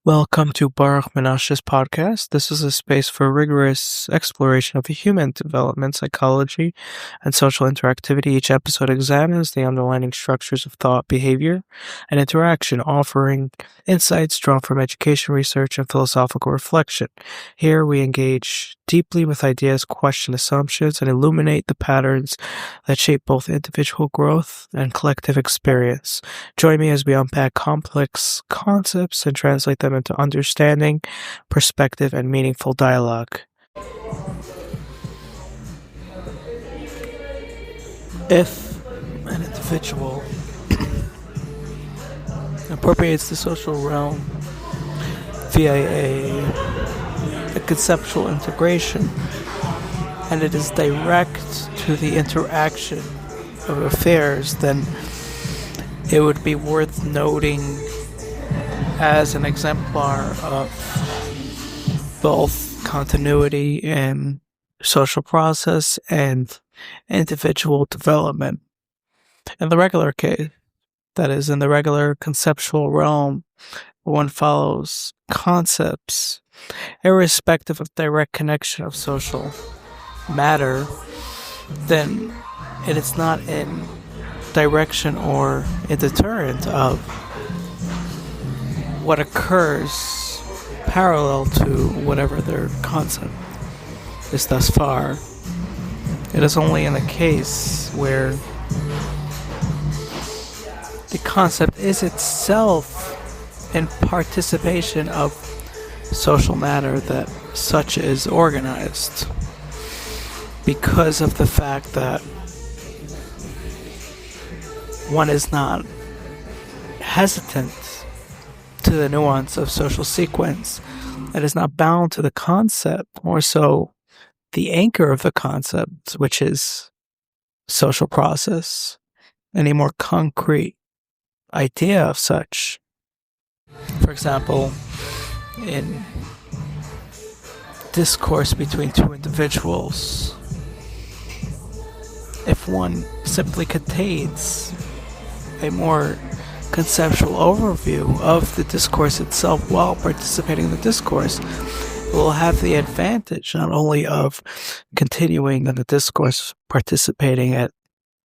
Welcome to Baruch Menache's podcast. This is a space for rigorous exploration of human development, psychology, and social interactivity. Each episode examines the underlying structures of thought, behavior, and interaction, offering insights drawn from education, research, and philosophical reflection. Here we engage deeply with ideas, question assumptions, and illuminate the patterns that shape both individual growth and collective experience. Join me as we unpack complex concepts and translate them into understanding, perspective, and meaningful dialogue. If an individual appropriates the social realm via a conceptual integration, and it is direct to the interaction of affairs, then it would be worth noting as an exemplar of both continuity in social process and individual development. In the regular case, that is, in the regular conceptual realm, one follows concepts irrespective of direct connection of social matter, then it is not in direction or a deterrent of what occurs parallel to whatever their concept is thus far. It is only in a case where the concept is itself in participation of social matter that such is organized, because of the fact that one is not hesitant to the nuance of social sequence. It is not bound to the concept, more so the anchor of the concept, which is social process, any more concrete idea of such. For example, in discourse between two individuals, if one simply contains a more conceptual overview of the discourse itself while participating in the discourse, will have the advantage not only of continuing in the discourse, participating at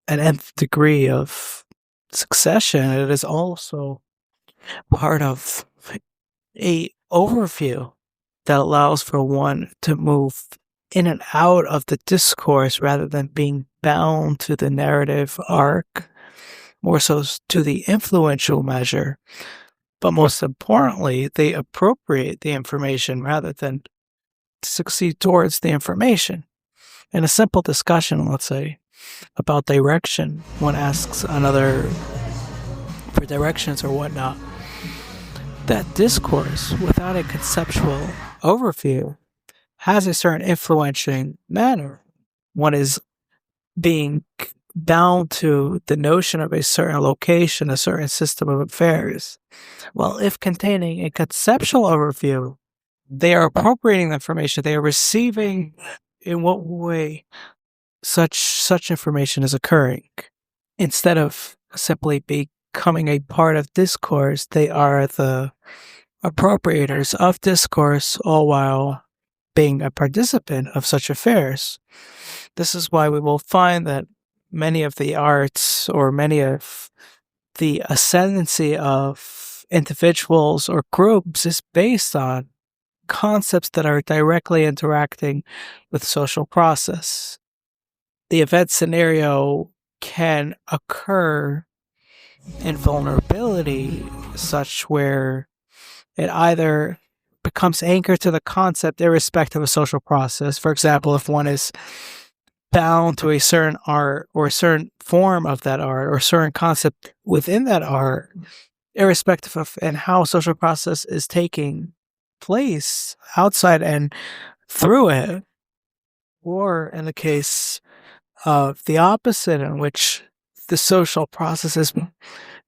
an nth degree of succession, it is also part of a overview that allows for one to move in and out of the discourse rather than being bound to the narrative arc, more so to the influential measure. But most importantly, they appropriate the information rather than succeed towards the information. In a simple discussion, let's say, about direction, one asks another for directions or whatnot. That discourse, without a conceptual overview, has a certain influencing manner. One is being bound to the notion of a certain location, a certain system of affairs. Well, if containing a conceptual overview, they are appropriating the information, they are receiving in what way such information is occurring. Instead of simply becoming a part of discourse, they are the appropriators of discourse, all while being a participant of such affairs. This is why we will find that many of the arts, or many of the ascendancy of individuals or groups, is based on concepts that are directly interacting with social process. The event scenario can occur in vulnerability, such where it either becomes anchored to the concept irrespective of social process. For example, if one is bound to a certain art or a certain form of that art or a certain concept within that art, irrespective of and how social process is taking place outside and through it, or in the case of the opposite, in which the social process is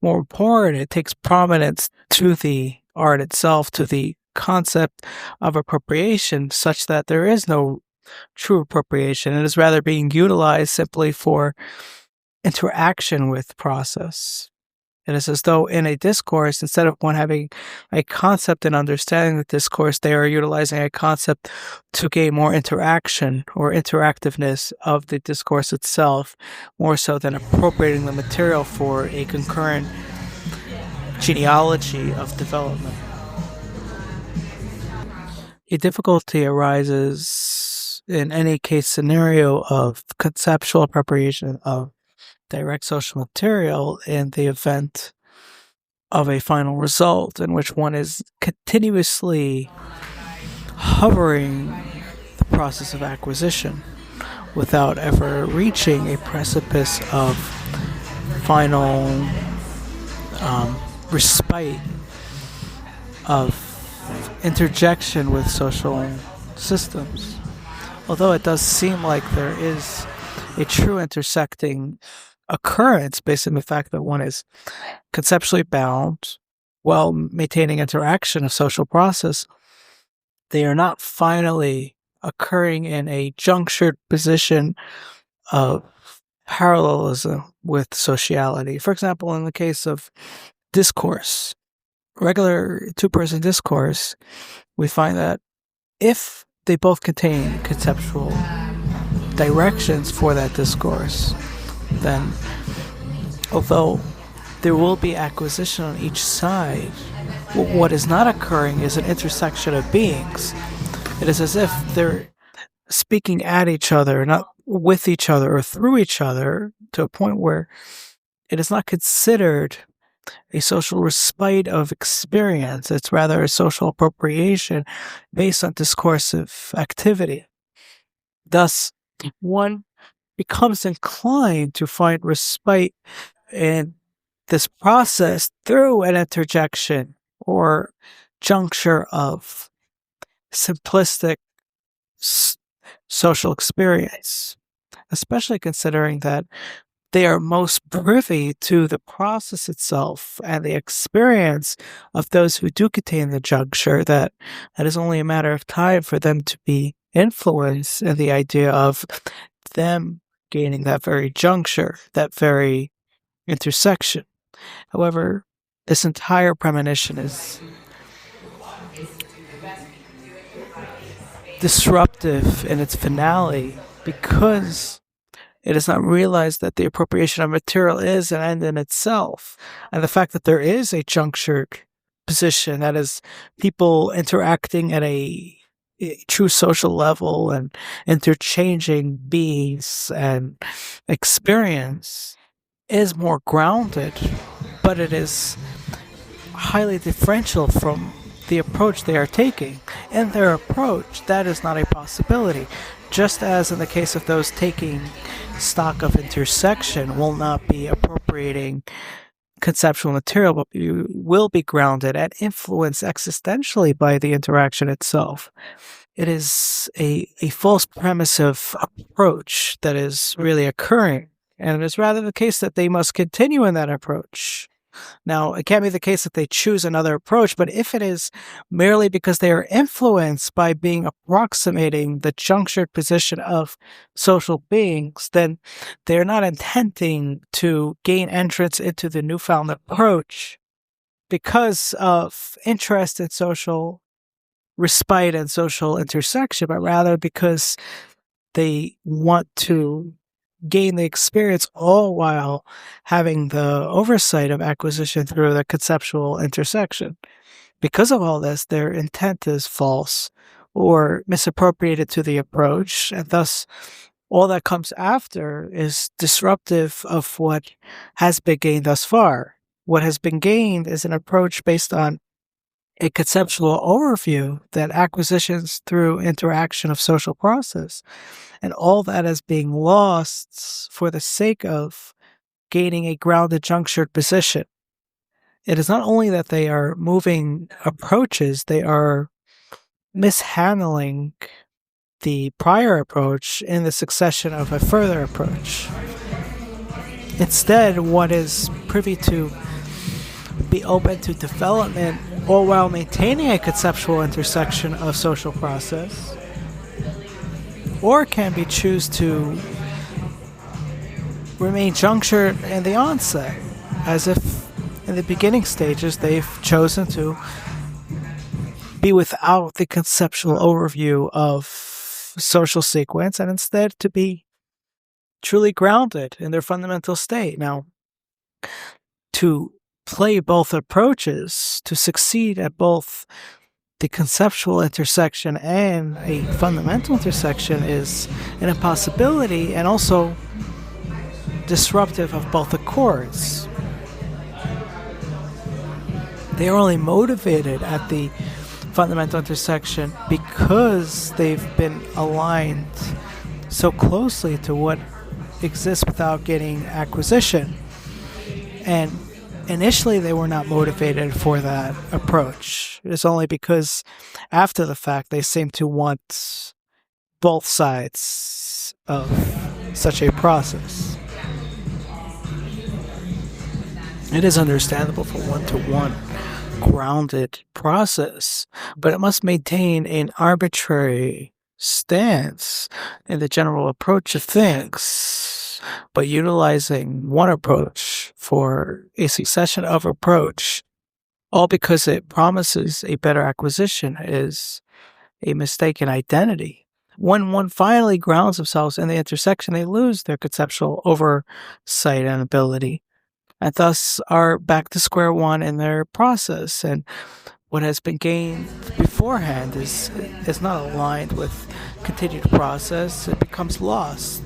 more important, it takes prominence to the art itself, to the concept of appropriation, such that there is no true appropriation. It is rather being utilized simply for interaction with process. It is as though in a discourse, instead of one having a concept and understanding the discourse, they are utilizing a concept to gain more interaction or interactiveness of the discourse itself, more so than appropriating the material for a concurrent genealogy of development. A difficulty arises in any case scenario of conceptual appropriation of direct social material in the event of a final result in which one is continuously hovering the process of acquisition without ever reaching a precipice of final respite of interjection with social systems. Although it does seem like there is a true intersecting occurrence based on the fact that one is conceptually bound while maintaining interaction of social process, they are not finally occurring in a junctured position of parallelism with sociality. For example, in the case of discourse, regular two-person discourse, we find that if they both contain conceptual directions for that discourse, then although there will be acquisition on each side, what is not occurring is an intersection of beings. It is as if they're speaking at each other, not with each other or through each other, to a point where it is not considered a social respite of experience. It's rather a social appropriation based on discursive activity. Thus, one becomes inclined to find respite in this process through an interjection or juncture of simplistic social experience, especially considering that they are most privy to the process itself and the experience of those who do contain the juncture, that it is only a matter of time for them to be influenced in the idea of them gaining that very juncture, that very intersection. However, this entire premonition is disruptive in its finale because it is not realized that the appropriation of material is an end in itself. And the fact that there is a junctured position, that is, people interacting at a true social level and interchanging beings and experience, is more grounded, but it is highly differential from the approach they are taking. In their approach, that is not a possibility. Just as in the case of those taking stock of intersection will not be appropriating conceptual material, but you will be grounded and influenced existentially by the interaction itself. It is a false premise of approach that is really occurring, and it is rather the case that they must continue in that approach. Now, it can't be the case that they choose another approach, but if it is merely because they are influenced by being approximating the junctured position of social beings, then they are not intending to gain entrance into the newfound approach because of interest in social respite and social intersection, but rather because they want to gain the experience all while having the oversight of acquisition through the conceptual intersection. Because of all this, their intent is false or misappropriated to the approach, and thus all that comes after is disruptive of what has been gained thus far. What has been gained is an approach based on a conceptual overview that acquisitions through interaction of social process, and all that is being lost for the sake of gaining a grounded junctured position. It is not only that they are moving approaches, they are mishandling the prior approach in the succession of a further approach. Instead, one is privy to be open to development all while maintaining a conceptual intersection of social process, or can be choose to remain junctured in the onset, as if in the beginning stages, they've chosen to be without the conceptual overview of social sequence and instead to be truly grounded in their fundamental state. Now, to play both approaches, to succeed at both the conceptual intersection and a fundamental intersection is an impossibility and also disruptive of both accords. They are only motivated at the fundamental intersection because they've been aligned so closely to what exists without getting acquisition. And initially they were not motivated for that approach. It's only because after the fact they seem to want both sides of such a process. It is understandable for one-to-one grounded process, but it must maintain an arbitrary stance in the general approach of things, but utilizing one approach for a succession of approach, all because it promises a better acquisition, is a mistaken identity. When one finally grounds themselves in the intersection, they lose their conceptual oversight and ability, and thus are back to square one in their process. And what has been gained beforehand is not aligned with continued process. It becomes lost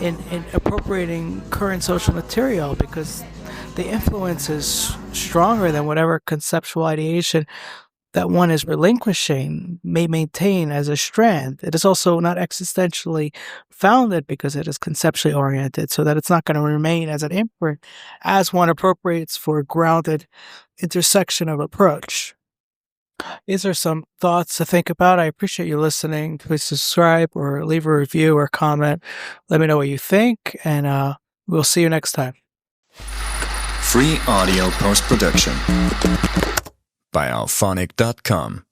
in appropriating current social material because the influence is stronger than whatever conceptual ideation that one is relinquishing may maintain as a strand. It is also not existentially founded because it is conceptually oriented, so that it's not going to remain as an imprint as one appropriates for a grounded intersection of approach. These are some thoughts to think about. I appreciate you listening. Please subscribe or leave a review or comment. Let me know what you think, and we'll see you next time. Free audio post-production by alphonic.com.